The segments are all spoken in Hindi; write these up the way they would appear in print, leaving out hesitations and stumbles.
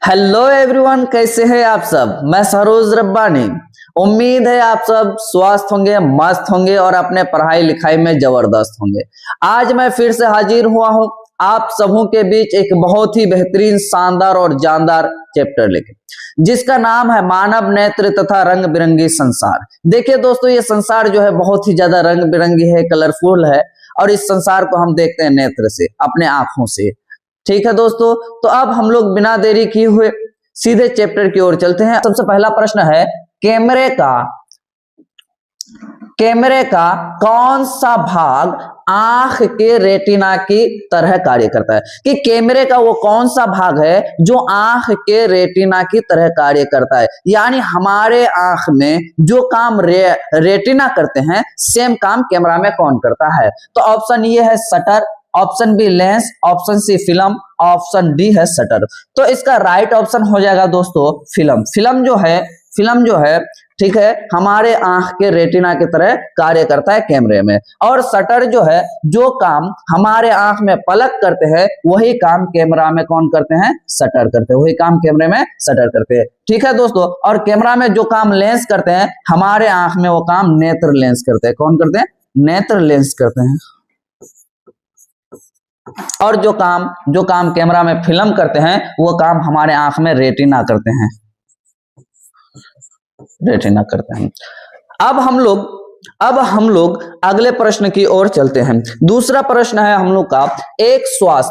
हेलो एवरीवन, कैसे हैं आप सब। मैं सरोज रब्बानी। उम्मीद है आप सब स्वस्थ होंगे, मस्त होंगे और अपने पढ़ाई लिखाई में जबरदस्त होंगे। आज मैं फिर से हाजिर हुआ हूं आप सबों के बीच एक बहुत ही बेहतरीन, शानदार और जानदार चैप्टर लेके, जिसका नाम है मानव नेत्र तथा रंग बिरंगी संसार। देखिए दोस्तों, ये संसार जो है बहुत ही ज्यादा रंग बिरंगी है, कलरफुल है और इस संसार को हम देखते हैं नेत्र से, अपने आंखों से। ठीक है दोस्तों, तो अब हम लोग बिना देरी किए हुए सीधे चैप्टर की ओर चलते हैं। सबसे पहला प्रश्न है, कैमरे का कौन सा भाग आंख के रेटिना की तरह कार्य करता है। कि कैमरे का वो कौन सा भाग है जो आंख के रेटिना की तरह कार्य करता है, यानी हमारे आंख में जो काम रेटिना करते हैं, सेम काम कैमरा में कौन करता है। तो ऑप्शन ये है shutter, option B lens, option C film, option D है शटर। तो इसका राइट ऑप्शन हो जाएगा दोस्तों फिल्म। फिल्म जो है ठीक है, हमारे आंख के रेटिना की तरह कार्य करता है कैमरे में। और शटर जो है, जो काम हमारे आंख में पलक करते हैं, वही काम कैमरा में कौन करते हैं, शटर करते हैं। वही काम कैमरे में शटर करते हैं। ठीक है दोस्तों, और कैमरा में जो काम लेंस करते हैं, हमारे आंख में वो काम नेत्र लेंस करते हैं। कौन करते हैं, नेत्र लेंस करते हैं। और जो काम कैमरा में फिल्म करते हैं, वो काम हमारे आंख में रेटिना करते हैं। अब हम लोग अगले प्रश्न की ओर चलते हैं। दूसरा प्रश्न है हम लोग का, एक श्वास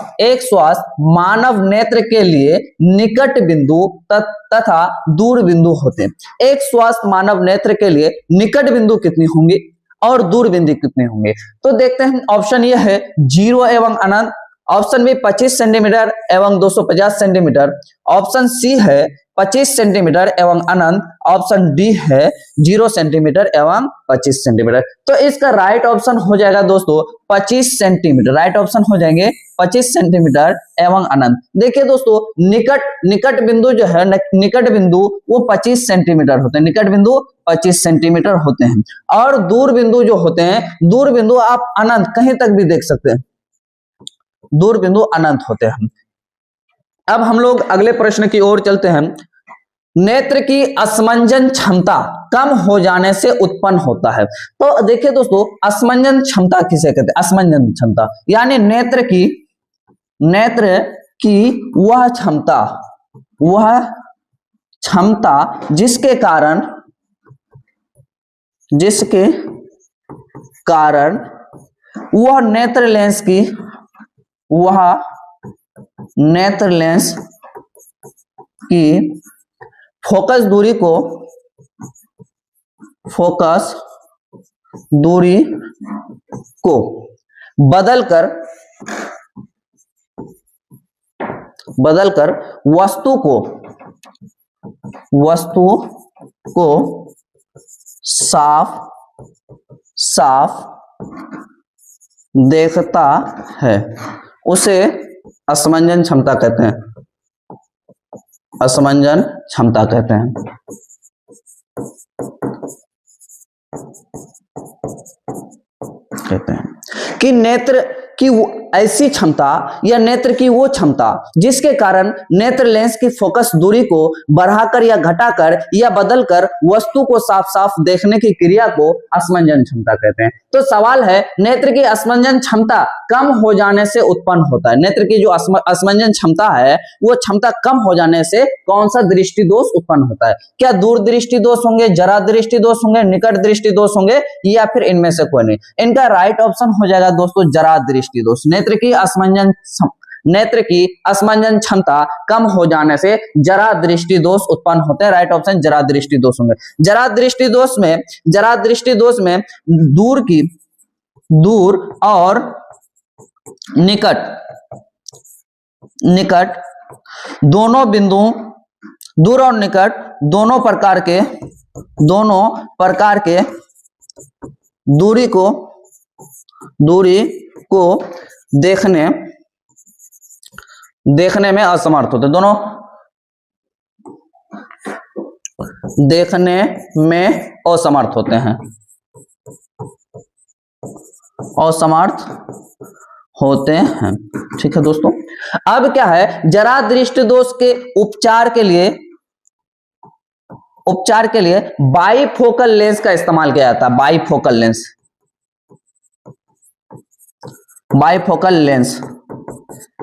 मानव नेत्र के लिए निकट बिंदु तथा दूर बिंदु होते हैं। एक श्वास मानव नेत्र के लिए निकट बिंदु कितनी होंगी और दूर बिंदु कितने होंगे। तो देखते हैं, ऑप्शन ये है 0 एवं अनंत, ऑप्शन बी 25 सेंटीमीटर एवं 250 सेंटीमीटर, ऑप्शन सी है 25 सेंटीमीटर एवं अनंत, ऑप्शन डी है 0 सेंटीमीटर एवं 25 सेंटीमीटर। तो इसका राइट ऑप्शन हो जाएगा दोस्तों 25 सेंटीमीटर। राइट ऑप्शन हो जाएंगे 25 सेंटीमीटर एवं अनंत। देखिए दोस्तों, निकट बिंदु जो है, निकट बिंदु वो 25 सेंटीमीटर होते हैं। निकट बिंदु 25 सेंटीमीटर होते हैं। और दूर बिंदु जो होते हैं, दूर बिंदु आप अनंत कहीं तक भी देख सकते हैं, दूर बिंदु अनंत होते हैं। अब हम लोग अगले प्रश्न की ओर चलते हैं। नेत्र की असमंजन क्षमता कम हो जाने से उत्पन्न होता है। तो देखिए दोस्तों, असमंजन क्षमता किसे कहते हैं। असमंजन क्षमता यानी नेत्र की वह क्षमता जिसके कारण वह नेत्र लेंस की फोकस दूरी को बदलकर वस्तु को साफ देखता है, उसे असमंजन क्षमता कहते हैं। असमंजन क्षमता कहते हैं। कि नेत्र की ऐसी क्षमता या नेत्र की वो क्षमता जिसके कारण नेत्र लेंस की फोकस दूरी को बढ़ाकर या घटाकर या बदलकर वस्तु को साफ साफ देखने की क्रिया को असमंजन क्षमता कहते हैं। तो सवाल है, नेत्र की असमंजन क्षमता कम हो जाने से उत्पन्न होता है। नेत्र की जो असमंजन क्षमता है, वो क्षमता कम हो जाने से कौन सा दृष्टि दोष उत्पन्न होता है। क्या दूर दृष्टि दोष होंगे, जरा दृष्टि दोष होंगे, निकट दृष्टि दोष होंगे, या फिर इनमें से कोई नहीं। इनका राइट ऑप्शन हो जाएगा दोस्तों जरा दृष्टि दोष। नेत्र की असमंजन क्षमता कम हो जाने से जरा दृष्टि दोष उत्पन्न होते हैं। राइट ऑप्शन जरा दृष्टि दोष होंगे। जरा दृष्टि दोष में दूर और निकट दोनों बिंदुओं, दूर और निकट दोनों प्रकार के दूरी को देखने में असमर्थ होते, दोनों देखने में असमर्थ होते हैं। असमर्थ होते हैं। ठीक है दोस्तों, अब क्या है, जरा दृष्टि दोष के उपचार के लिए बाइफोकल लेंस का इस्तेमाल किया जाता है। बाइफोकल लेंस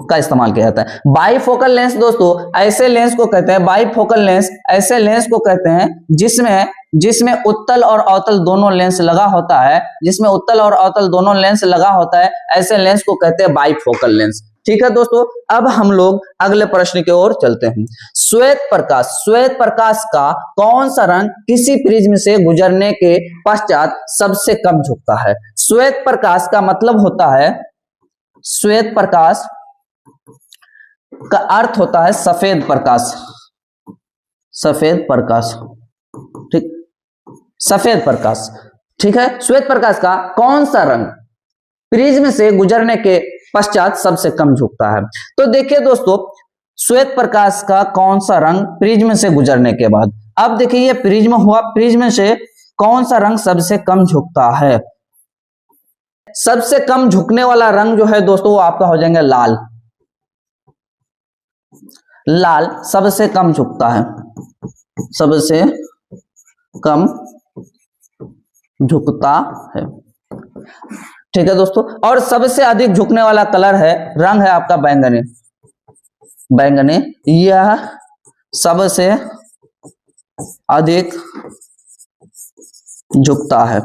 का इस्तेमाल किया जाता है। बाइफोकल लेंस दोस्तों ऐसे लेंस को कहते हैं, बाइफोकल लेंस ऐसे लेंस को कहते हैं जिसमें उत्तल और अवतल दोनों लेंस लगा होता है, ऐसे लेंस को कहते हैं बाइफोकल लेंस। ठीक है दोस्तों, अब हम लोग अगले प्रश्न की ओर चलते हैं। श्वेत प्रकाश का कौन सा रंग किसी प्रिज्म से गुजरने के पश्चात सबसे कम झुकता है? श्वेत प्रकाश का मतलब होता है, श्वेत प्रकाश का अर्थ होता है सफेद प्रकाश। ठीक, सफेद प्रकाश। ठीक है, श्वेत प्रकाश का कौन सा रंग प्रिज्म से गुजरने के पश्चात सबसे कम झुकता है? तो देखिए दोस्तों, श्वेत प्रकाश का कौन सा रंग प्रिज्म से गुजरने के बाद, अब देखिए ये प्रिज्म हुआ, प्रिज्म से कौन सा रंग सबसे कम झुकता है? सबसे कम झुकने वाला रंग जो है दोस्तों वो आपका हो जाएंगे लाल। लाल सबसे कम झुकता है, सबसे कम झुकता है। ठीक है दोस्तों, और सबसे अधिक झुकने वाला रंग है आपका बैंगनी। यह सबसे अधिक झुकता है।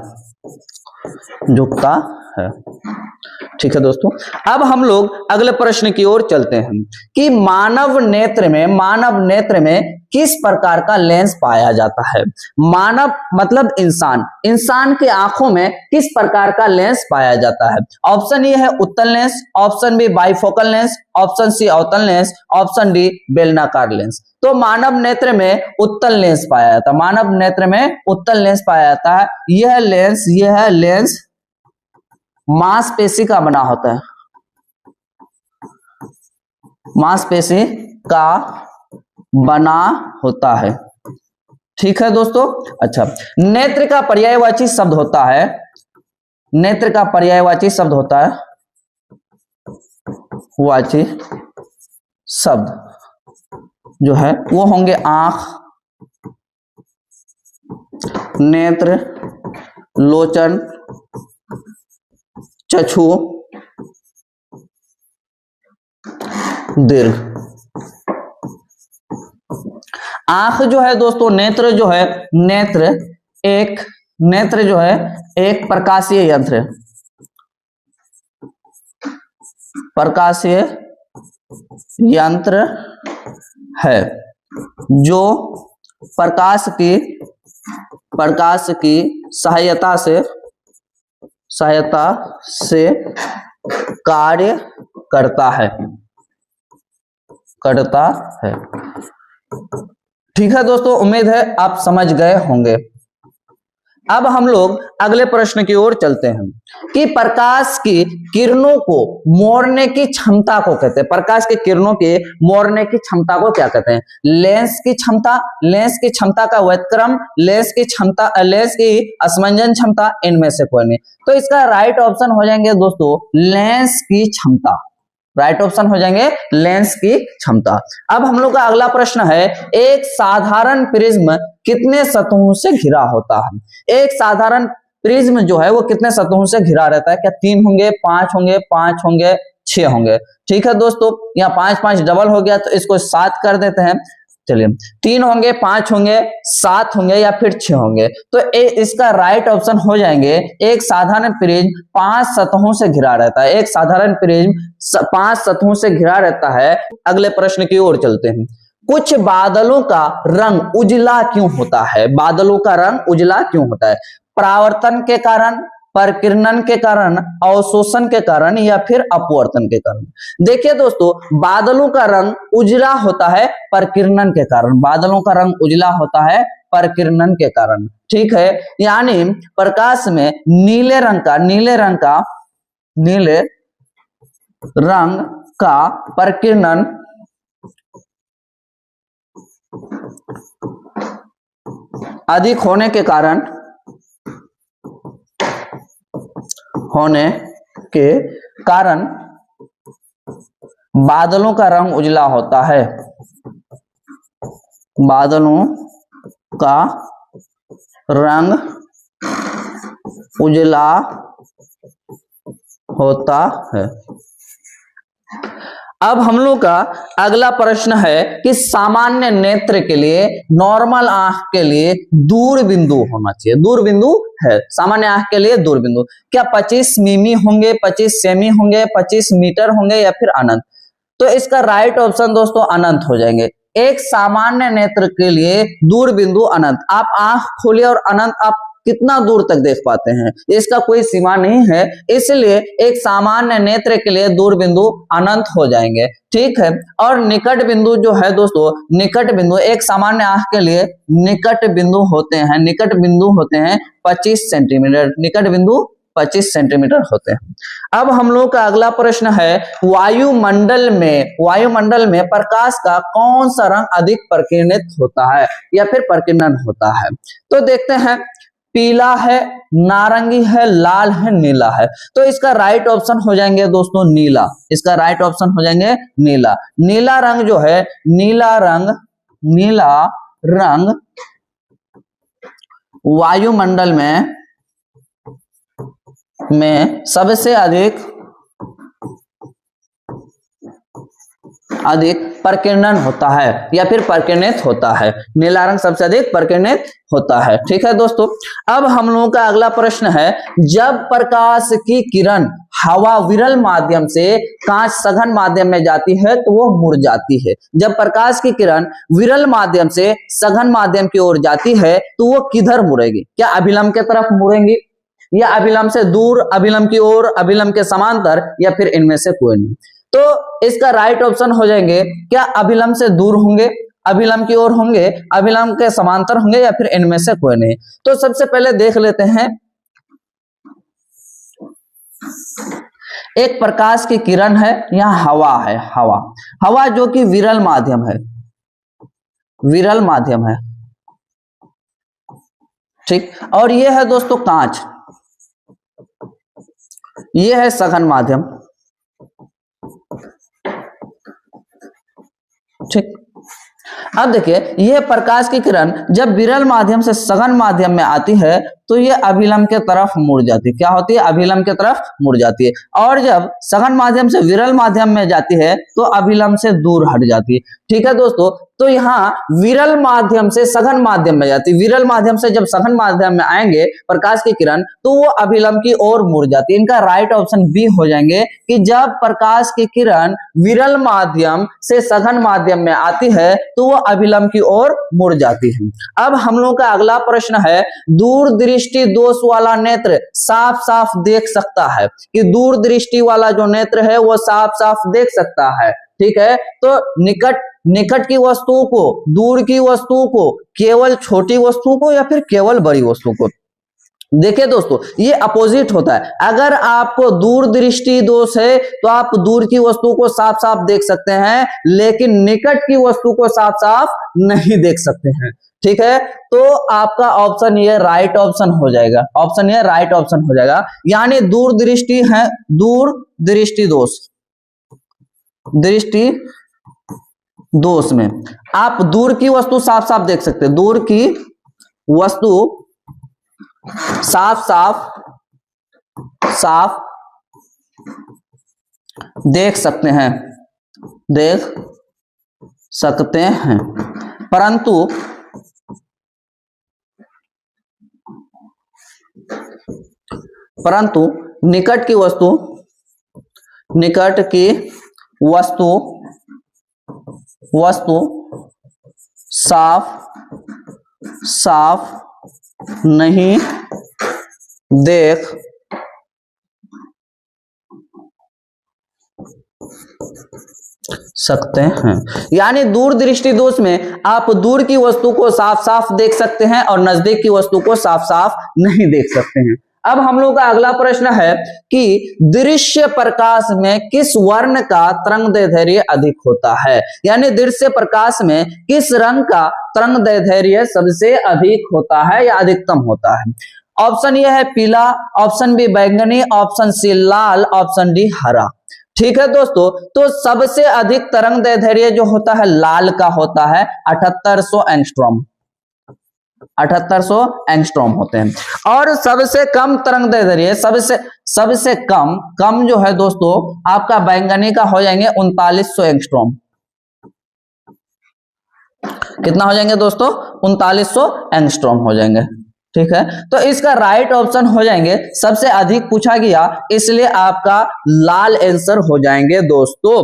ठीक है दोस्तों, अब हम लोग अगले प्रश्न की ओर चलते हैं कि मानव नेत्र में किस प्रकार का लेंस पाया जाता है? मानव मतलब इंसान के आंखों में किस प्रकार का लेंस पाया जाता है? ऑप्शन ए है उत्तल lens, option B bifocal lens, option C अवतल लेंस, ऑप्शन डी बेलनाकार लेंस। तो मानव नेत्र में उत्तल लेंस पाया जाता है। यह लेंस मांसपेशी का बना होता है, मांसपेशी का बना होता है। ठीक है दोस्तों, अच्छा, नेत्र का पर्यायवाची शब्द होता है वाची शब्द जो है वो होंगे आंख, नेत्र, लोचन, चक्षु, दीर्घ। आंख जो है दोस्तों, नेत्र जो है एक प्रकाशीय यंत्र है जो प्रकाश की सहायता से कार्य करता है। ठीक है दोस्तों, उम्मीद है आप समझ गए होंगे। अब हम लोग अगले प्रश्न की ओर चलते हैं कि प्रकाश की किरणों को मोड़ने की क्षमता को कहते हैं। प्रकाश की किरणों के मोड़ने की क्षमता को क्या कहते हैं? लेंस की क्षमता का व्युत्क्रम, लेंस की असमंजन क्षमता, इनमें से कोई नहीं। तो इसका राइट ऑप्शन हो जाएंगे दोस्तों लेंस की क्षमता। अब हम लोग का अगला प्रश्न है, एक साधारण प्रिज्म कितने सतहों से घिरा होता है? एक साधारण प्रिज्म जो है वो कितने सतहों से घिरा रहता है? क्या 3 होंगे, 5 होंगे, 6 होंगे? ठीक है दोस्तों, यहाँ 5 डबल हो गया तो इसको 7 कर देते हैं। चलिए, 3 होंगे, 5 होंगे, 7 होंगे या फिर 6 होंगे। तो इसका राइट ऑप्शन हो जाएंगे एक साधारण प्रिज्म 5 सतहों से घिरा रहता है। एक साधारण प्रिज्म 5 सतहों से घिरा रहता है। अगले प्रश्न की ओर चलते हैं। कुछ बादलों का रंग उजला क्यों होता है? परावर्तन के कारण, परकिरणन के कारण, अवशोषण के कारण या फिर अपवर्तन के कारण? देखिए दोस्तों, बादलों का रंग उजला होता है परकिरणन के कारण। ठीक है, यानी प्रकाश में नीले रंग का परकिरणन अधिक होने के कारण बादलों का रंग उजला होता है, बादलों का रंग उजला होता है। अब हम लोग का अगला प्रश्न है कि सामान्य नेत्र के लिए, नॉर्मल आंख के लिए दूर बिंदु होना चाहिए। दूर बिंदु है सामान्य आंख के लिए दूर बिंदु, क्या 25 मिमी होंगे, 25 सेमी होंगे, 25 मीटर होंगे या फिर अनंत? तो इसका राइट ऑप्शन दोस्तों अनंत हो जाएंगे। एक सामान्य नेत्र के लिए दूर बिंदु अनंत। आप आंख खोलिए और अनंत आप कितना दूर तक देख पाते हैं, इसका कोई सीमा नहीं है, इसलिए एक सामान्य नेत्र के लिए दूर बिंदु अनंत हो जाएंगे। ठीक है, और निकट बिंदु जो है दोस्तों, निकट बिंदु एक सामान्य आंख के लिए निकट बिंदु होते हैं, निकट बिंदु होते हैं 25 सेंटीमीटर, निकट बिंदु 25 सेंटीमीटर होते हैं। अब हम लोग का अगला प्रश्न है, वायुमंडल में प्रकाश का कौन सा रंग अधिक प्रकीर्णित होता है या फिर प्रकीर्णन होता है? तो देखते हैं, पीला है, नारंगी है, लाल है, नीला है। तो इसका राइट ऑप्शन हो जाएंगे दोस्तों नीला, इसका राइट ऑप्शन हो जाएंगे नीला। नीला रंग जो है, नीला रंग वायुमंडल में सबसे अधिक प्रकीर्णन होता है या फिर प्रकीर्णित होता है। नीला रंग सबसे अधिक प्रकीर्णित होता है। ठीक है दोस्तों, अब हम लोगों का अगला प्रश्न है, जब प्रकाश की किरण हवा विरल माध्यम से कांच सघन माध्यम में जाती है तो वो मुड़ जाती है। जब प्रकाश की किरण विरल माध्यम से सघन माध्यम की ओर जाती है तो वो किधर मुड़ेगी? क्या अभिलंब के तरफ मुड़ेंगी या अभिलंब से दूर, अभिलंब की ओर, अभिलंब के समांतर या फिर इनमें से कोई नहीं? तो इसका राइट ऑप्शन हो जाएंगे, क्या अभिलंब से दूर होंगे, अभिलंब की ओर होंगे, अभिलंब के समांतर होंगे या फिर इनमें से कोई नहीं? तो सबसे पहले देख लेते हैं, एक प्रकाश की किरण है, यहां हवा है, हवा जो कि विरल माध्यम है, विरल माध्यम है। ठीक, और ये है दोस्तों कांच, ये है सघन माध्यम। ठीक, अब देखिए, यह प्रकाश की किरण जब विरल माध्यम से सघन माध्यम में आती है तो ये अभिलंब के तरफ मुड़ जाती है। क्या होती है? अभिलंब के तरफ मुड़ जाती है। और जब सघन माध्यम से विरल माध्यम में जाती है तो अभिलंब से दूर हट जाती है। ठीक है दोस्तों, तो यहाँ विरल माध्यम से सघन माध्यम में जाती है, विरल माध्यम से जब सघन माध्यम में आएंगे प्रकाश की किरण तो वो अभिलंब की ओर मुड़ जाती है। इनका राइट ऑप्शन बी हो जाएंगे कि जब प्रकाश की किरण विरल माध्यम से सघन माध्यम में आती है तो वो अभिलंब की ओर मुड़ जाती है। अब हम लोग का अगला प्रश्न है, दूर दृष्टि दोष वाला नेत्र साफ साफ देख सकता है, कि दूर दृष्टि वाला जो नेत्र है वो साफ साफ देख सकता है। ठीक है, तो निकट की वस्तुओं को, दूर की वस्तुओं को, केवल छोटी वस्तुओं को या फिर केवल बड़ी वस्तुओं को? देखिए दोस्तों, ये अपोजिट होता है। अगर आपको दूर दृष्टि दोष है तो आप दूर की वस्तु को साफ साफ देख सकते हैं, लेकिन निकट की वस्तु को साफ साफ नहीं देख सकते हैं। ठीक है, तो आपका ऑप्शन ये राइट ऑप्शन हो जाएगा, ऑप्शन ये राइट ऑप्शन हो जाएगा। यानी दूर दृष्टि है, दूर दृष्टि दोष, दृष्टि दोष में आप दूर की वस्तु साफ साफ देख सकते हैं, दूर की वस्तु साफ देख सकते हैं, देख सकते हैं, परंतु निकट की वस्तु साफ नहीं देख सकते हैं। यानी दूर दृष्टि दोष में आप दूर की वस्तु को साफ साफ देख सकते हैं और नजदीक की वस्तु को साफ साफ नहीं देख सकते हैं। अब हम लोग का अगला प्रश्न है कि दृश्य प्रकाश में किस वर्ण का तरंगदैर्घ्य अधिक होता है? यानी दृश्य प्रकाश में किस रंग का तरंगदैर्घ्य सबसे अधिक होता है या अधिकतम होता है? ऑप्शन ये है पीला, ऑप्शन बी बैंगनी, ऑप्शन सी लाल, ऑप्शन डी हरा। ठीक है दोस्तों, तो सबसे अधिक तरंग दैर्ध्य जो होता है लाल का होता है 7800 एंगस्ट्रॉम, 7800 एंगस्ट्रॉम होते हैं। और सबसे कम तरंग दैर्ध्य, सबसे कम जो है दोस्तों आपका बैंगनी का हो जाएंगे 3900 एंगस्ट्रॉम। कितना हो जाएंगे दोस्तों? 3900 एंगस्ट्रॉम हो जाएंगे। ठीक है, तो इसका राइट ऑप्शन हो जाएंगे, सबसे अधिक पूछा गया इसलिए आपका लाल आंसर हो जाएंगे दोस्तों।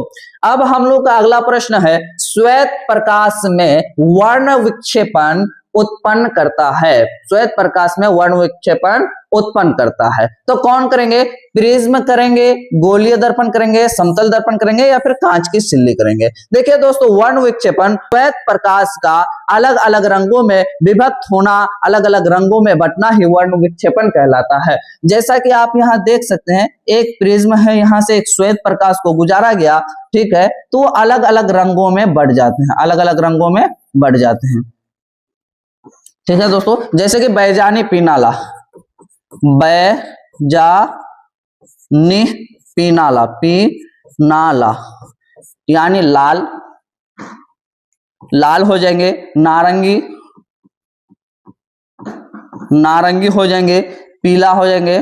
अब हम लोग का अगला प्रश्न है, श्वेत प्रकाश में वर्ण विक्षेपण उत्पन्न करता है, श्वेत प्रकाश में वर्ण विक्षेपण उत्पन्न करता है, तो कौन करेंगे? प्रिज्म करेंगे, गोलीय दर्पण करेंगे, समतल दर्पण करेंगे या फिर कांच की सिल्ली करेंगे। देखिए दोस्तों, वर्ण विक्षेपण श्वेत प्रकाश का अलग अलग रंगों में विभक्त होना, अलग अलग रंगों में बंटना ही वर्ण विक्षेपण कहलाता है। जैसा कि आप यहाँ देख सकते हैं, एक प्रिज्म है, यहाँ से एक श्वेत प्रकाश को गुजारा गया, ठीक है, तो वो अलग अलग रंगों में बढ़ जाते हैं, अलग अलग रंगों में बढ़ जाते हैं। ठीक है दोस्तों, जैसे कि बैजानी पीनाला, बैजानी पीनाला, पीनाला यानी लाल, लाल हो जाएंगे, नारंगी, नारंगी हो जाएंगे, पीला हो जाएंगे,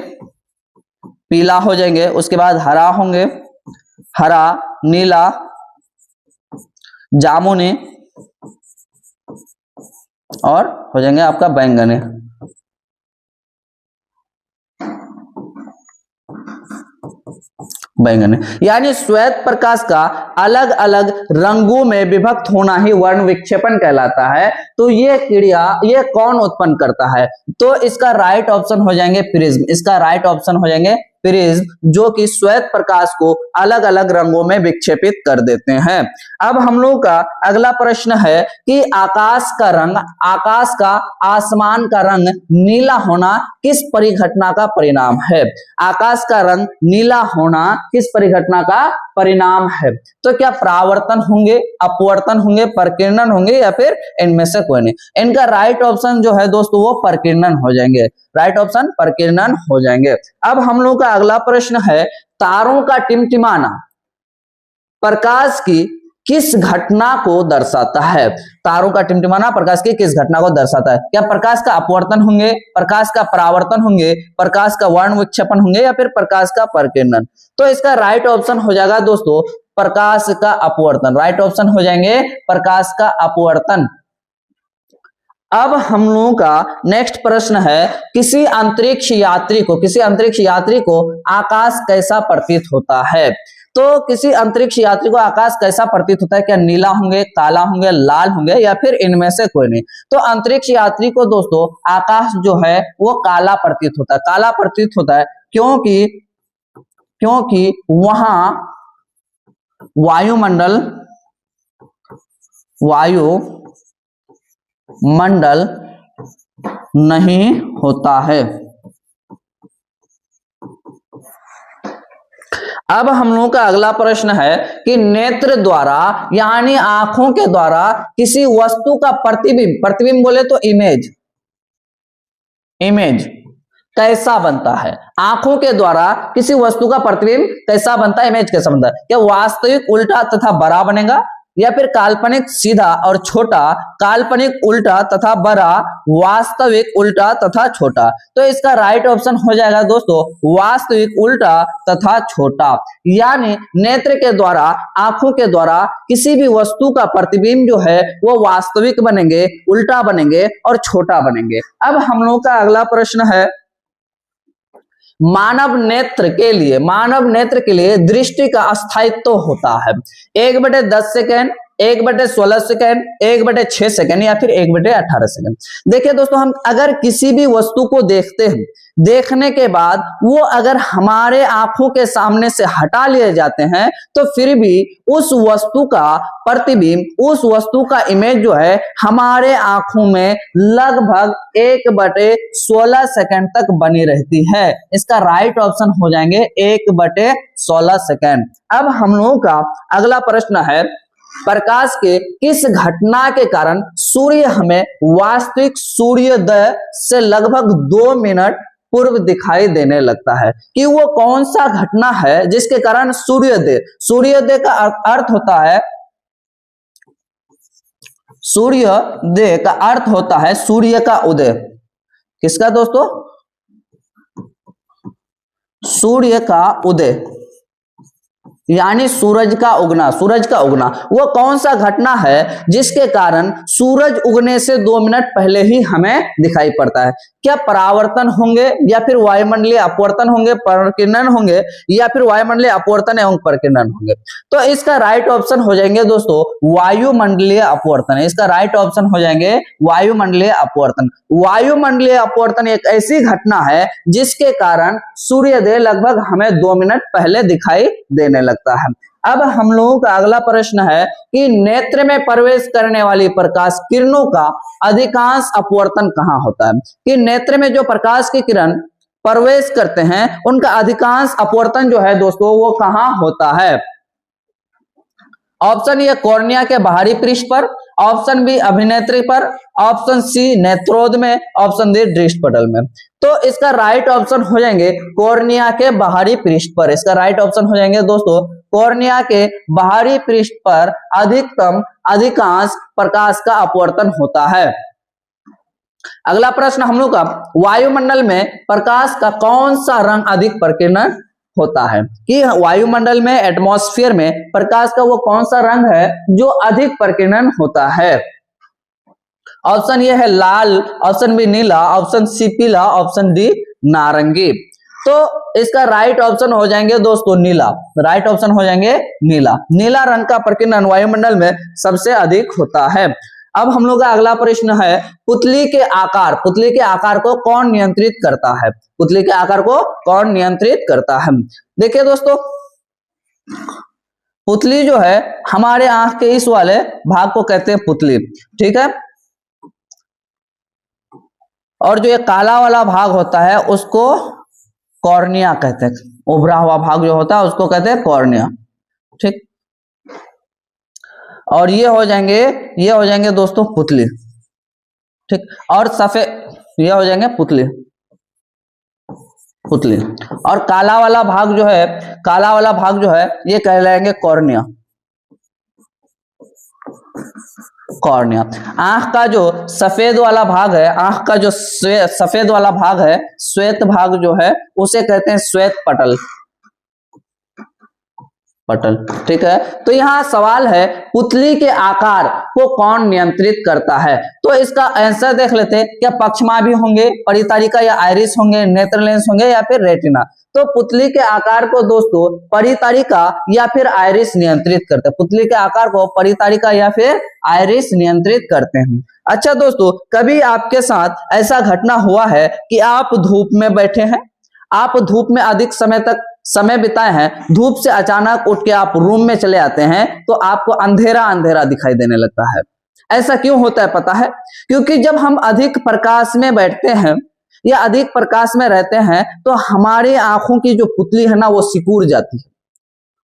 पीला हो जाएंगे, उसके बाद हरा होंगे, हरा, नीला, जामुनी और हो जाएंगे आपका बैंगनी। बैंगनी यानी श्वेत प्रकाश का अलग अलग रंगों में विभक्त होना ही वर्ण विक्षेपण कहलाता है। तो ये क्रिया ये कौन उत्पन्न करता है? तो इसका राइट ऑप्शन हो जाएंगे प्रिज्म, इसका राइट ऑप्शन हो जाएंगे प्रिज्म, जो कि श्वेत प्रकाश को अलग अलग रंगों में विक्षेपित कर देते हैं। अब हम लोग का अगला प्रश्न है कि आकाश का रंग, आकाश का, आसमान का रंग नीला होना किस परिघटना का परिणाम है? आकाश का रंग नीला होना किस परिघटना का परिणाम है? तो क्या परावर्तन होंगे, अपवर्तन होंगे, प्रकीर्णन होंगे या फिर इनमें से कोई नहीं? इनका राइट ऑप्शन जो है दोस्तों वो प्रकीर्णन हो जाएंगे, राइट ऑप्शन प्रकीर्णन हो जाएंगे। अब हम लोग का अगला प्रश्न है, तारों का टिमटिमाना प्रकाश की किस घटना को दर्शाता है? तारों का टिमटिमाना प्रकाश की किस घटना को दर्शाता है? क्या प्रकाश का अपवर्तन होंगे, प्रकाश का परावर्तन होंगे, प्रकाश का वर्ण विक्षेपण होंगे या फिर प्रकाश का प्रकीर्णन? तो इसका राइट ऑप्शन हो जाएगा दोस्तों प्रकाश का अपवर्तन, राइट ऑप्शन हो जाएंगे प्रकाश का अपवर्तन। अब हम लोगों का नेक्स्ट प्रश्न है, किसी अंतरिक्ष यात्री को आकाश कैसा प्रतीत होता है? तो किसी अंतरिक्ष यात्री को आकाश कैसा प्रतीत होता है? क्या नीला होंगे, काला होंगे, लाल होंगे या फिर इनमें से कोई नहीं? तो अंतरिक्ष यात्री को दोस्तों आकाश जो है वो काला प्रतीत होता है, काला प्रतीत होता है, क्योंकि वहां वायुमंडल नहीं होता है। अब हम लोगों का अगला प्रश्न है कि नेत्र द्वारा यानी आंखों के द्वारा किसी वस्तु का प्रतिबिंब बोले तो इमेज कैसा बनता है? आंखों के द्वारा किसी वस्तु का प्रतिबिंब कैसा बनता है, इमेज कैसा बनता है? क्या वास्तविक उल्टा तथा बड़ा बनेगा या फिर काल्पनिक सीधा और छोटा, काल्पनिक उल्टा तथा बड़ा, वास्तविक उल्टा तथा छोटा? तो इसका राइट ऑप्शन हो जाएगा दोस्तों वास्तविक उल्टा तथा छोटा। यानी नेत्र के द्वारा, आंखों के द्वारा किसी भी वस्तु का प्रतिबिंब जो है वो वास्तविक बनेंगे, उल्टा बनेंगे और छोटा बनेंगे। अब हम लोग का अगला प्रश्न है, मानव नेत्र के लिए दृष्टि का अस्थायित्व होता है 1/10 सेकेंड, 1/16 सेकेंड, 1/6 सेकेंड या फिर 1/18 सेकेंड। देखिए दोस्तों, हम अगर किसी भी वस्तु को देखते हैं, देखने के बाद वो अगर हमारे आंखों के सामने से हटा लिए जाते हैं तो फिर भी उस वस्तु का प्रतिबिंब, उस वस्तु का इमेज जो है हमारे आंखों में लगभग 1/16 सेकेंड तक बनी रहती है। इसका राइट ऑप्शन हो जाएंगे 1/16 सेकेंड। अब हम लोगों का अगला प्रश्न है, प्रकाश के किस घटना के कारण सूर्य हमें वास्तविक सूर्योदय से लगभग 2 मिनट पूर्व दिखाई देने लगता है। कि वो कौन सा घटना है जिसके कारण सूर्योदय, सूर्योदय का अर्थ होता है, सूर्योदय का अर्थ होता है सूर्य का उदय। किसका दोस्तों? सूर्य का उदय यानी सूरज का उगना, सूरज का उगना। वो कौन सा घटना है जिसके कारण सूरज उगने से 2 मिनट पहले ही हमें दिखाई पड़ता है? क्या परावर्तन होंगे, या फिर वायुमंडलीय अपवर्तन होंगे, परिकिरण होंगे, या फिर वायुमंडलीय अपवर्तन एवं परिकिरण होंगे? तो इसका राइट ऑप्शन हो जाएंगे दोस्तों वायुमंडलीय अपवर्तन। इसका राइट ऑप्शन हो जाएंगे वायुमंडलीय अपवर्तन। वायुमंडलीय अपवर्तन एक ऐसी घटना है जिसके कारण सूर्योदय लगभग हमें 2 मिनट पहले दिखाई देने लगता है। अब हम लोगों का अगला प्रश्न है कि नेत्र में प्रवेश करने वाली प्रकाश किरणों का अधिकांश अपवर्तन कहाँ होता है? कि नेत्र में जो प्रकाश की किरण प्रवेश करते हैं उनका अधिकांश अपवर्तन जो है दोस्तों वो कहाँ होता है? ऑप्शन ए कॉर्निया के बाहरी पृष्ठ पर, ऑप्शन बी अभिनेत्री पर, ऑप्शन सी नेत्रोद में, ऑप्शन डी दृष्टिपटल में। तो इसका राइट ऑप्शन हो जाएंगे कॉर्निया के बाहरी पृष्ठ पर। इसका राइट ऑप्शन हो जाएंगे दोस्तों कॉर्निया के बाहरी पृष्ठ पर अधिकांश प्रकाश का अपवर्तन होता है। अगला प्रश्न हम लोग का, वायुमंडल में प्रकाश का कौन सा रंग अधिक प्रकीर्णन होता है? कि वायुमंडल में, एटमॉस्फेयर में प्रकाश का वो कौन सा रंग है जो अधिक प्रकीर्णन होता है? ऑप्शन ये है लाल, ऑप्शन बी नीला, ऑप्शन सी पीला, ऑप्शन डी नारंगी। तो इसका राइट ऑप्शन हो जाएंगे दोस्तों नीला। राइट ऑप्शन हो जाएंगे नीला। नीला रंग का प्रकीर्णन वायुमंडल में सबसे अधिक होता है। अब हम लोग का अगला प्रश्न है, पुतली के आकार को कौन नियंत्रित करता है? पुतली के आकार को कौन नियंत्रित करता है? देखिए दोस्तों, पुतली जो है हमारे आंख के इस वाले भाग को कहते हैं पुतली, ठीक है। और जो ये काला वाला भाग होता है उसको कॉर्निया कहते हैं। उभरा हुआ भाग जो होता है उसको कहते हैं कॉर्निया, ठीक। और ये हो जाएंगे दोस्तों पुतली, ठीक। और सफेद ये हो जाएंगे पुतली। और काला वाला भाग जो है ये कहलाएंगे कॉर्निया। आंख का जो सफेद वाला भाग है, श्वेत भाग जो है उसे कहते हैं श्वेत पटल, ठीक है। तो यहाँ सवाल है पुतली के आकार को कौन नियंत्रित करता है? तो इसका आंसर देख लेते हैं। क्या पक्षमाभि होंगे, परितारिका या आइरिस होंगे, नेत्र लेंस होंगे या फिर रेटिना? तो पुतली के आकार को दोस्तों परितारिका या फिर आइरिस नियंत्रित करते हैं। पुतली के आकार को परितारिका या फिर आइरिस नियंत्रित करते हैं। अच्छा दोस्तों, कभी आपके साथ ऐसा घटना हुआ है कि आप धूप में बैठे हैं, आप धूप में अधिक समय बिताए हैं, धूप से अचानक उठ के आप रूम में चले आते हैं तो आपको अंधेरा अंधेरा दिखाई देने लगता है। ऐसा क्यों होता है पता है? क्योंकि जब हम अधिक प्रकाश में बैठते हैं या अधिक प्रकाश में रहते हैं तो हमारी आंखों की जो पुतली है ना वो सिकुड़ जाती है।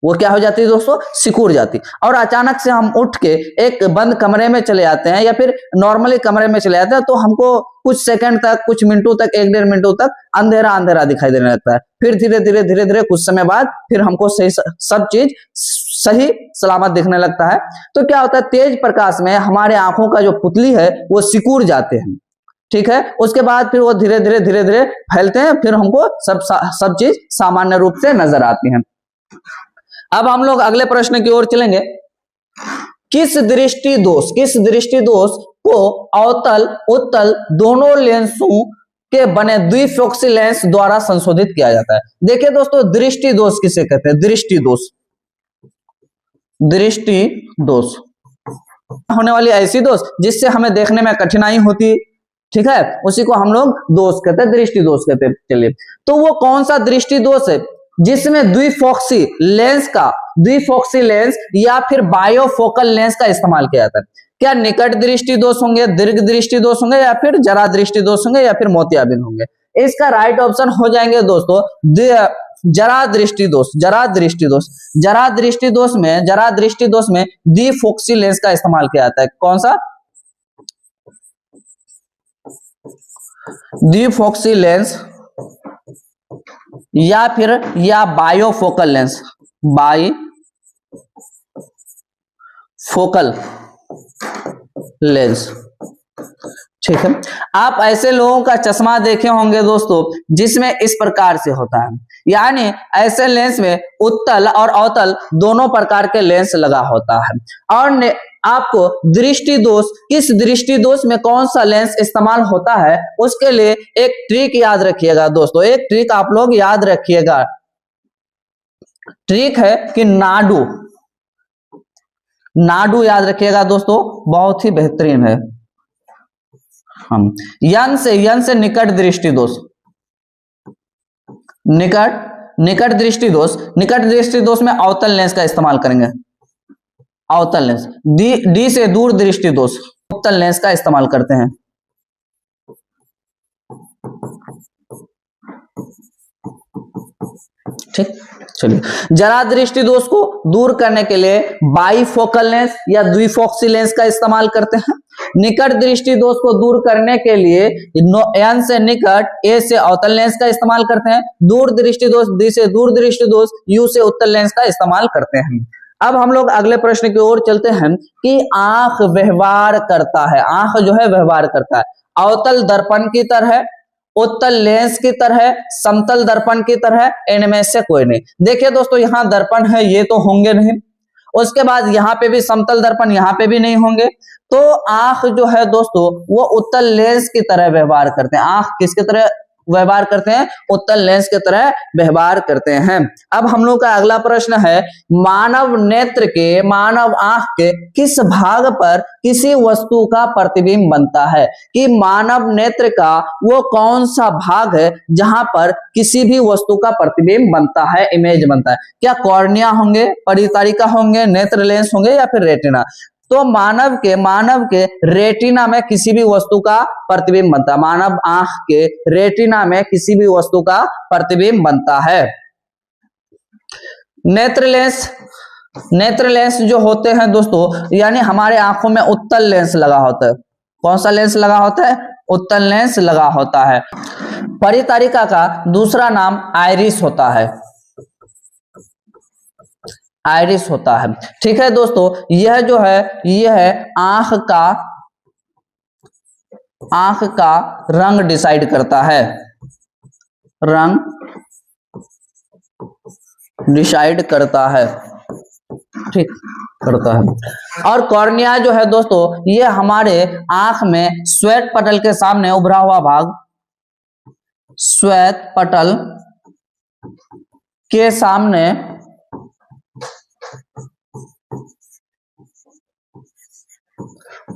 वो क्या हो जाती है दोस्तों? सिकुड़ जाती। और अचानक से हम उठ के एक बंद कमरे में चले जाते हैं या फिर नॉर्मली कमरे में चले जाते हैं तो हमको कुछ सेकंड तक, कुछ मिनटों तक, 1-1.5 मिनटों तक अंधेरा अंधेरा दिखाई देने लगता है। फिर धीरे धीरे कुछ समय बाद फिर हमको सब चीज सही सलामत दिखने लगता है। तो क्या होता है, तेज प्रकाश में हमारे आंखों का जो पुतली है वो सिकुड़ जाते हैं, ठीक है। उसके बाद फिर वो धीरे धीरे फैलते हैं, फिर हमको सब चीज सामान्य रूप से नजर आती है। अब हम लोग अगले प्रश्न की ओर चलेंगे। किस दृष्टि दोष को अवतल उत्तल दोनों लेंसों के बने द्विफोक्सी लेंस द्वारा संशोधित किया जाता है? देखिए दोस्तों, दृष्टि दोष किसे कहते हैं? दृष्टि दोष होने वाली ऐसी दोष जिससे हमें देखने में कठिनाई होती, ठीक है, उसी को हम लोग दोष कहते हैं, दृष्टि दोष कहते हैं। चलिए, तो वो कौन सा दृष्टि दोष है जिसमें द्विफोक्सी लेंस या फिर बायोफोकल लेंस का इस्तेमाल किया जाता है? क्या निकट दृष्टि दोष होंगे, दीर्घ दृष्टि दोष होंगे या फिर जरा दृष्टि दोष होंगे या फिर मोतियाबिंद होंगे? इसका राइट ऑप्शन हो जाएंगे दोस्तों जरा दृष्टि दोष में द्विफोक्सी लेंस का इस्तेमाल किया जाता है। कौन सा? द्विफोक्सी लेंस या फिर या बायोफोकल लेंस, बाई फोकल लेंस। ठीक है, आप ऐसे लोगों का चश्मा देखे होंगे दोस्तों जिसमें इस प्रकार से होता है, यानी ऐसे लेंस में उत्तल और अवतल दोनों प्रकार के लेंस लगा होता है। और आपको दृष्टि दोष, किस दृष्टि दोष में कौन सा लेंस इस्तेमाल होता है उसके लिए एक ट्रिक याद रखिएगा दोस्तों, एक ट्रिक आप लोग याद रखिएगा। ट्रिक है कि नाडू, नाडू याद रखिएगा दोस्तों, बहुत ही बेहतरीन है। हम यन से निकट दृष्टि दोष, निकट दृष्टि दोष में अवतल लेंस का इस्तेमाल करेंगे, अवतल लेंस। डी से दूर दृष्टि दोष, उत्तल लेंस का इस्तेमाल करते हैं। ठीक, चलिए, जरा दृष्टि दोष को दूर करने के लिए बाईफोकल लेंस या द्विफोक्सी लेंस का इस्तेमाल करते हैं। निकट दृष्टि दोष को दूर करने के लिए एन से निकट, ए से अवतल लेंस का इस्तेमाल करते हैं। दूर दृष्टि दोष, डी से दूर दृष्टि दोष, यू से उत्तल लेंस का इस्तेमाल करते हैं। अब हम लोग अगले प्रश्न की ओर चलते हैं कि आंख व्यवहार करता है, आंख जो है व्यवहार करता है अवतल दर्पण की तरह, उत्तल लेंस की तरह, समतल दर्पण की तरह, इनमें से कोई नहीं। देखिए दोस्तों, यहां दर्पण है, ये तो होंगे नहीं, उसके बाद यहाँ पे भी समतल दर्पण, यहाँ पे भी नहीं होंगे, तो आंख जो है दोस्तों वो उत्तल लेंस की तरह व्यवहार करते हैं। आंख किसकी तरह व्यवहार करते हैं? उत्तल लेंस की तरह व्यवहार करते हैं। अब हम लोग का अगला प्रश्न है, मानव नेत्र के, मानव आंख के किस भाग पर किसी वस्तु का प्रतिबिंब बनता है? कि मानव नेत्र का वो कौन सा भाग है जहां पर किसी भी वस्तु का प्रतिबिंब बनता है, इमेज बनता है? क्या कॉर्निया होंगे, परितारिका होंगे, नेत्र लेंस होंगे या फिर रेटिना? तो मानव के रेटिना में किसी भी वस्तु का प्रतिबिंब बनता है, मानव आंख के रेटिना में किसी भी वस्तु का प्रतिबिंब बनता है। नेत्र लेंस जो होते हैं दोस्तों, यानी हमारे आंखों में उत्तल लेंस लगा होता है। कौन सा लेंस लगा होता है? उत्तल लेंस लगा होता है। परितारिका का दूसरा नाम आइरिस होता है, आइरिस होता है। ठीक है दोस्तों, यह जो है यह है आंख का रंग डिसाइड करता है, रंग डिसाइड करता है, ठीक करता है। और कॉर्निया जो है दोस्तों, ये हमारे आंख में श्वेत पटल के सामने उभरा हुआ भाग, श्वेत पटल के सामने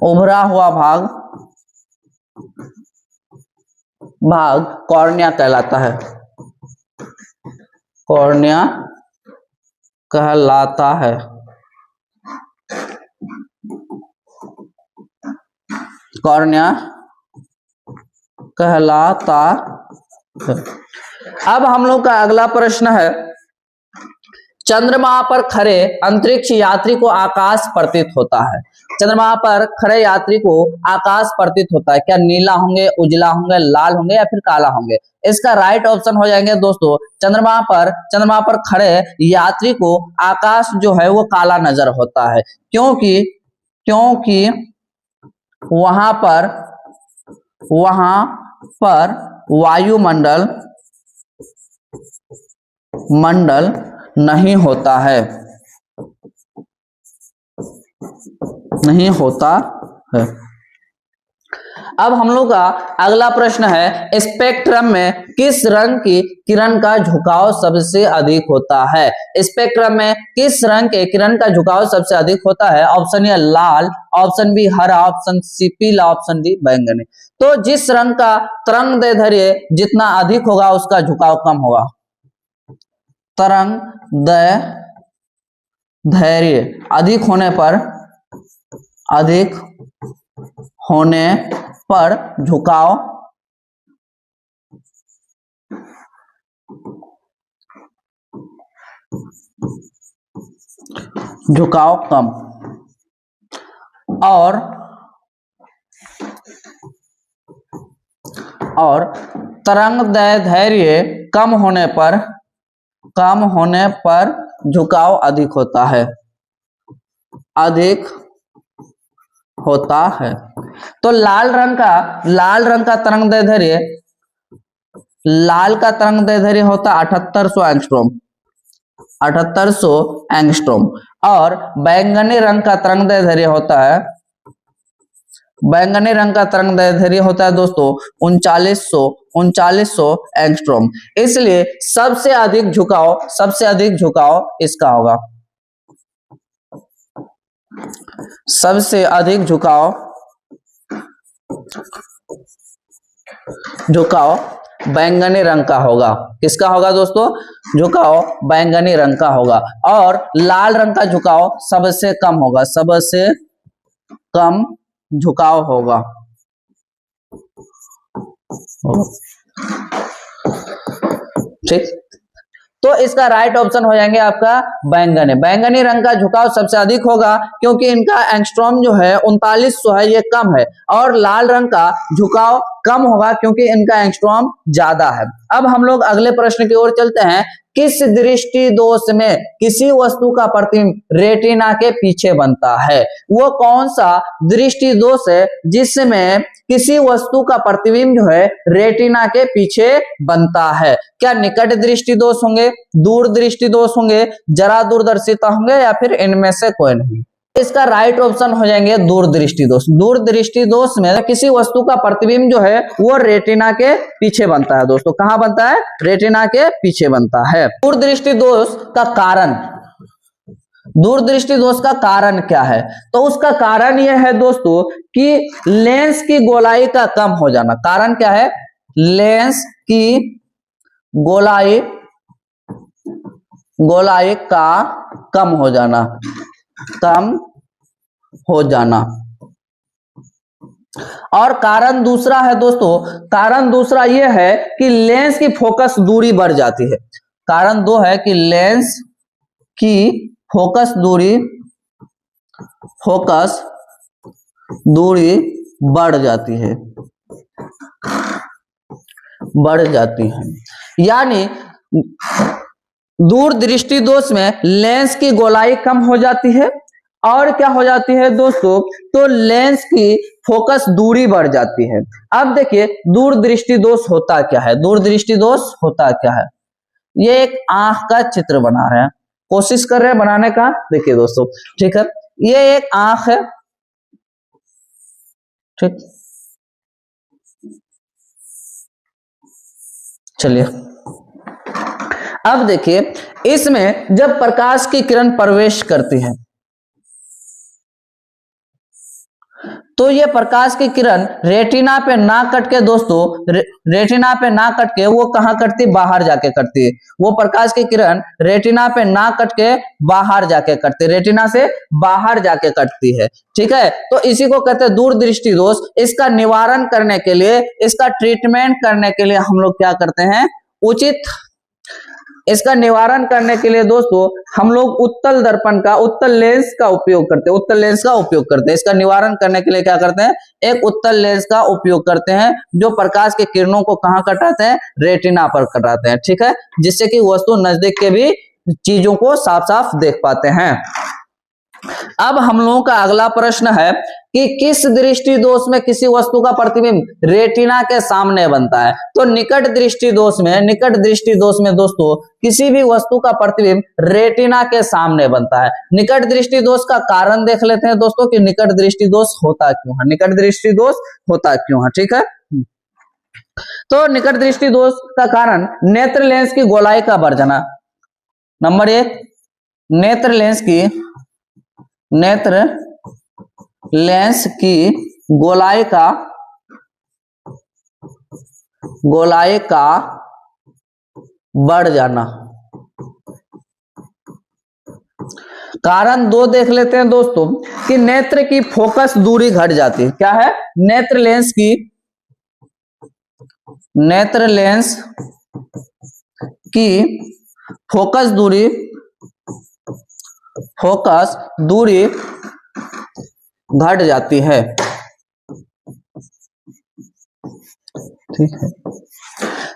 उभरा हुआ भाग कॉर्निया कहलाता है, कॉर्निया कहलाता है। कॉर्निया कहलाता है। अब हम लोग का अगला प्रश्न है, चंद्रमा पर खड़े अंतरिक्ष यात्री को आकाश प्रतीत होता है। चंद्रमा पर खड़े यात्री को आकाश प्रतीत होता है, क्या नीला होंगे, उजला होंगे, लाल होंगे या फिर काला होंगे? इसका राइट ऑप्शन हो जाएंगे दोस्तों, चंद्रमा पर खड़े यात्री को आकाश जो है वो काला नजर होता है, क्योंकि वहां पर वायुमंडल नहीं होता है, नहीं होता है। अब हम लोग का अगला प्रश्न है, स्पेक्ट्रम में किस रंग की किरण का झुकाव सबसे अधिक होता है? स्पेक्ट्रम में किस रंग के किरण का झुकाव सबसे अधिक होता है? ऑप्शन ए लाल, ऑप्शन बी हरा, ऑप्शन सी पीला, ऑप्शन डी बैंगनी। तो जिस रंग का तरंग दैर्ध्य जितना अधिक होगा उसका झुकाव कम होगा। तरंग दैर्ध्य अधिक होने पर झुकाव कम, और तरंग दैर्ध्य कम होने पर झुकाव अधिक होता है, अधिक होता है। तो लाल रंग का तरंग दैर्ध्य, लाल का तरंग दैर्ध्य होता है 7800 एंगस्ट्रॉम, 7800 एंगस्ट्रॉम। और बैंगनी रंग का तरंग दैर्ध्य होता है, बैंगनी रंग का तरंग दैर्ध्य होता है दोस्तों 3900 एंगस्ट्रॉम। इसलिए सबसे अधिक झुकाव इसका होगा, सबसे अधिक झुकाव बैंगनी रंग का होगा। किसका होगा दोस्तों? झुकाव बैंगनी रंग का होगा। और लाल रंग का झुकाव सबसे कम होगा, सबसे कम झुकाव होगा। ठीक, तो इसका राइट ऑप्शन हो जाएंगे आपका बैंगनी। बैंगनी रंग का झुकाव सबसे अधिक होगा क्योंकि इनका एंगस्ट्रॉम जो है 3900 है, ये कम है। और लाल रंग का झुकाव कम होगा क्योंकि इनका एंगस्ट्रॉम ज्यादा है। अब हम लोग अगले प्रश्न की ओर चलते हैं। किस दृष्टि दोष में किसी वस्तु का प्रतिबिंब रेटिना के पीछे बनता है? वो कौन सा दृष्टि दोष है जिसमें किसी वस्तु का प्रतिबिंब जो है रेटिना के पीछे बनता है? क्या निकट दृष्टि दोष होंगे, दूर दृष्टि दोष होंगे, जरा दूरदर्शिता होंगे, या फिर इनमें से कोई नहीं? इसका राइट ऑप्शन हो जाएंगे दूरदृष्टि दोष। दूरदृष्टि दोष में किसी वस्तु का प्रतिबिंब जो है वो रेटिना के पीछे बनता है दोस्तों। कहां बनता है? रेटिना के पीछे बनता है। दूरदृष्टि दोष का कारण, दूरदृष्टि दोष का कारण क्या है? तो उसका कारण यह है दोस्तों कि लेंस की गोलाई का कम हो जाना। कारण क्या है? लेंस की गोलाई का कम हो जाना, कम हो जाना। और कारण दूसरा है दोस्तों, कारण दूसरा यह है कि लेंस की फोकस दूरी बढ़ जाती है। कारण दो है कि लेंस की फोकस दूरी बढ़ जाती है, बढ़ जाती है। यानी दूर दृष्टि दोष में लेंस की गोलाई कम हो जाती है और क्या हो जाती है दोस्तों, तो लेंस की फोकस दूरी बढ़ जाती है। अब देखिए दूर दृष्टि दोष होता क्या है? दूर दृष्टि दोष होता क्या है? ये एक आंख का चित्र बना रहे हैं, कोशिश कर रहे हैं बनाने का। देखिए दोस्तों, ठीक है, ये एक आंख है, ठीक। चलिए अब देखिए, इसमें जब प्रकाश की किरण प्रवेश करती है तो ये प्रकाश की किरण रेटिना पे ना कट के दोस्तों, रेटिना पे ना कट के वो कहां कटती? बाहर जाके कटती है। वो प्रकाश की किरण रेटिना पे ना कट के बाहर जाके कटती है, रेटिना से बाहर जाके कटती है, ठीक है। तो इसी को कहते हैं दूर दृष्टि दोष। इसका निवारण करने के लिए, इसका ट्रीटमेंट करने के लिए हम लोग क्या करते हैं? उचित, इसका निवारण करने के लिए दोस्तों हम लोग उत्तल दर्पण का, उत्तल लेंस का उपयोग करते हैं, उत्तल लेंस का उपयोग करते हैं। इसका निवारण करने के लिए क्या करते हैं? एक उत्तल लेंस का उपयोग करते हैं जो प्रकाश के किरणों को कहां कटाते हैं? रेटिना पर कटाते हैं, ठीक है, जिससे कि वस्तु नजदीक के भी चीजों को साफ साफ देख पाते हैं। अब हम लोगों का अगला प्रश्न है कि किस दृष्टि दोष में किसी वस्तु का प्रतिबिंब रेटिना के सामने बनता है? तो निकट दृष्टि दोष में, निकट दृष्टि दोष में दोस्तों किसी भी वस्तु का प्रतिबिंब रेटिना के सामने बनता है। निकट दृष्टि दोष का कारण देख लेते हैं दोस्तों कि निकट दृष्टि दोष होता क्यों है, निकट दृष्टि दोष होता क्यों है, ठीक है। तो निकट दृष्टि दोष का कारण नेत्र लेंस की गोलाई का बढ़ जाना। नंबर एक, नेत्र लेंस की गोलाई का बढ़ जाना। कारण दो देख लेते हैं दोस्तों कि नेत्र की फोकस दूरी घट जाती है। क्या है? नेत्र लेंस की फोकस दूरी घट जाती है, ठीक है।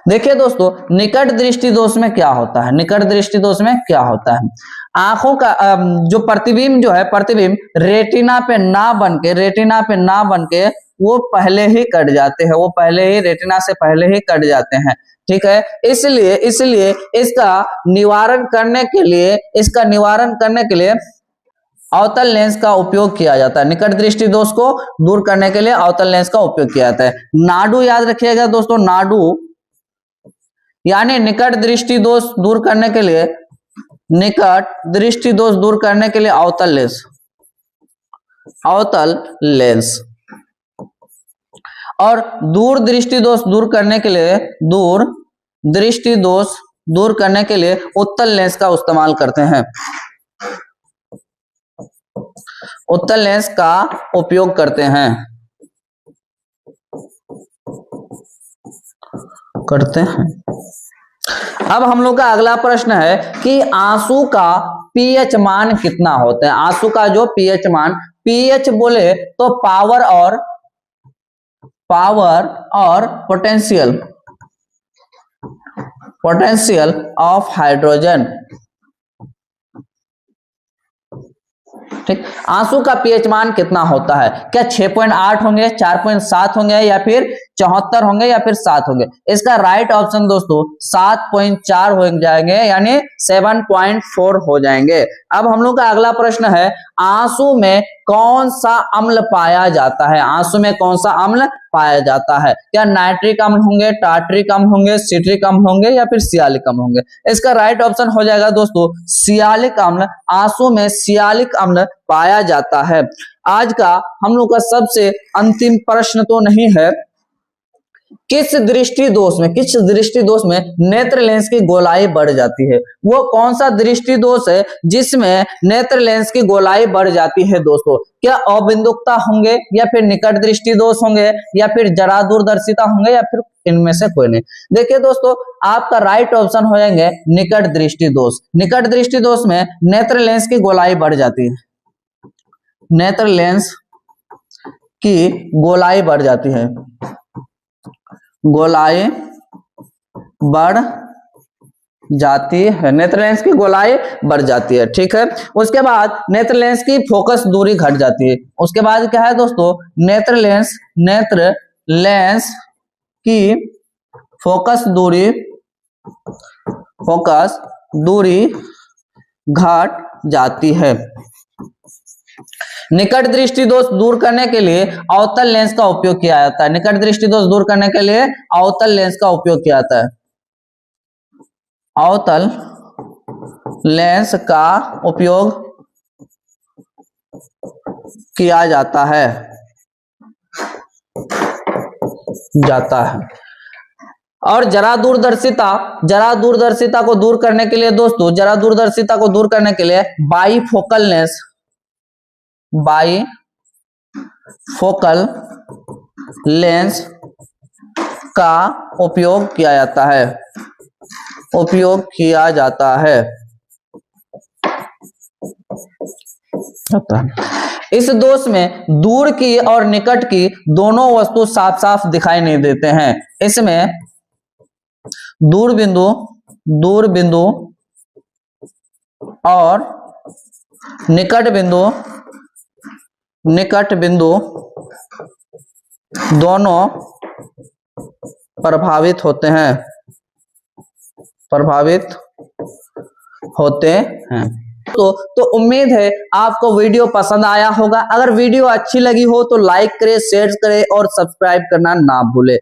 देखिए दोस्तों, निकट दृष्टि दोष में क्या होता है, निकट दृष्टि दोष में क्या होता है, आंखों का जो प्रतिबिंब जो है, प्रतिबिंब रेटिना पे ना बन के वो पहले ही कट जाते हैं, वो पहले ही रेटिना से पहले ही कट जाते हैं। ठीक है, इसलिए इसका निवारण करने के लिए अवतल लेंस का उपयोग किया जाता है। निकट दृष्टि दोष को दूर करने के लिए अवतल लेंस का उपयोग किया जाता है। नाडु याद रखिएगा दोस्तों, नाडु यानी निकट दृष्टि दोष दूर करने के लिए, निकट दृष्टि दोष दूर करने के लिए अवतल लेंस, और दूर दृष्टि दोष दूर करने के लिए, दूर दृष्टि दोष दूर करने के लिए उत्तल लेंस का इस्तेमाल करते हैं, उत्तल लेंस का उपयोग करते हैं। अब हम लोग का अगला प्रश्न है कि आंसू का पीएच मान कितना होता है। आंसू का जो पीएच मान, पीएच बोले तो पावर और पोटेंशियल ऑफ हाइड्रोजन। ठीक, आंसू का पीएच मान कितना होता है, क्या 6.8 होंगे, 4.7 होंगे, या फिर 74 होंगे, या फिर 7 होंगे। इसका राइट ऑप्शन दोस्तों 7.4 हो जाएंगे, यानी 7.4 हो जाएंगे। अब हम लोग का अगला प्रश्न है, आंसू में कौन सा अम्ल पाया जाता है, आंसू में कौन सा अम्ल पाया जाता है, क्या नाइट्रिक अम्ल होंगे, टार्ट्रिक अम्ल होंगे, सिट्रिक अम्ल होंगे, या फिर सियालिक अम्ल होंगे। इसका राइट ऑप्शन हो जाएगा दोस्तों सियालिक अम्ल, आंसू में सियालिक अम्ल पाया जाता है। आज का हम लोग का सबसे अंतिम प्रश्न तो नहीं है, किस दृष्टि दोष में नेत्र लेंस की गोलाई बढ़ जाती है, वो कौन सा दृष्टि दोष है जिसमें नेत्र लेंस की गोलाई बढ़ जाती है दोस्तों। क्या अबिंदुकता होंगे, या फिर निकट दृष्टि दोष होंगे, या फिर जरा दूरदर्शिता होंगे, या फिर इनमें से कोई नहीं। देखिए दोस्तों, आपका राइट ऑप्शन हो जाएंगे निकट दृष्टि दोष। निकट दृष्टि दोष में नेत्र लेंस की गोलाई बढ़ जाती है, नेत्र लेंस की गोलाई बढ़ जाती है, गोलाई बढ़ जाती है, नेत्र लेंस की गोलाई बढ़ जाती है। ठीक है, उसके बाद नेत्र लेंस की फोकस दूरी घट जाती है। उसके बाद क्या है दोस्तों, नेत्र लेंस की फोकस दूरी घट जाती है। निकट दृष्टि दोष दूर करने के लिए अवतल लेंस का उपयोग किया जाता है, निकट दृष्टि दोष दूर करने के लिए अवतल लेंस का उपयोग किया जाता है, अवतल लेंस का उपयोग किया जाता है और जरा दूरदर्शिता को दूर करने के लिए दोस्तों, जरा दूरदर्शिता को दूर करने के लिए बाईफोकल लेंस का उपयोग किया जाता है, इस दोष में दूर की और निकट की दोनों वस्तु साफ साफ दिखाई नहीं देते हैं। इसमें दूर बिंदु और निकट बिंदु दोनों प्रभावित होते हैं। तो उम्मीद है आपको वीडियो पसंद आया होगा। अगर वीडियो अच्छी लगी हो तो लाइक करें, शेयर करें और सब्सक्राइब करना ना भूलें।